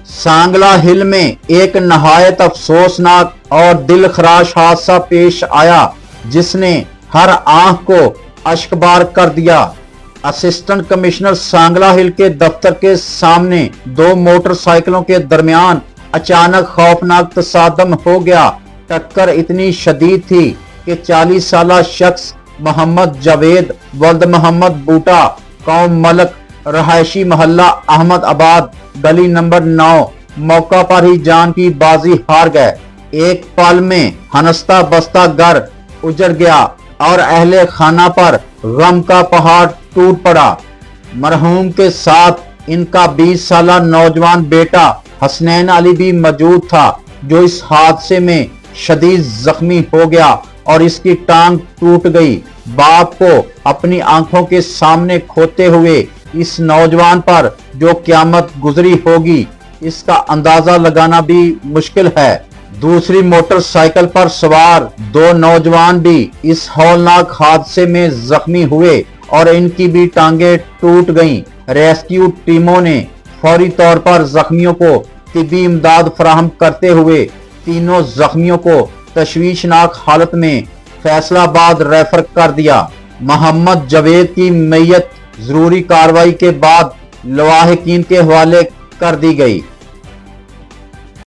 सांगला हिल में एक नहायत अफसोसनाक और दिलखराश हादसा पेश आया जिसने हर आंख को अश्कबार कर दिया। असिस्टेंट कमिश्नर सांगला हिल के दफ्तर के सामने दो मोटरसाइकिलों के दरमियान अचानक खौफनाक तसादम हो गया। टक्कर इतनी शदीद थी कि 40 साला शख्स मोहम्मद जावेद वल्द मोहम्मद बूटा कौम मलक रहायशी मोहल्ला अहमद आबाद गली नंबर 9 मौका पर ही जान की बाजी हार गए। एक पल में हंसता बसता घर उजड़ गया और अहले खाना पर गम का पहाड़ टूट पड़ा। मरहूम के साथ इनका 20 साला नौजवान बेटा हसनैन अली भी मौजूद था, जो इस हादसे में शदीद जख्मी हो गया और इसकी टांग टूट गई। बाप को अपनी आंखों के सामने खोते हुए इस नौजवान पर जो क़यामत गुजरी होगी, इसका अंदाजा लगाना भी मुश्किल है। दूसरी मोटरसाइकिल पर सवार दो नौजवान भी इस हौलनाक हादसे में जख्मी हुए और इनकी भी टांगें टूट गईं। रेस्क्यू टीमों ने फौरी तौर पर जख्मियों को तिब्बी इमदाद फराहम करते हुए तीनों जख्मियों को तशवीशनाक हालत में फैसलाबाद रेफर कर दिया। मोहम्मद जावेद की मैयत जरूरी कार्रवाई के बाद लवाहिकीन के हवाले कर दी गई।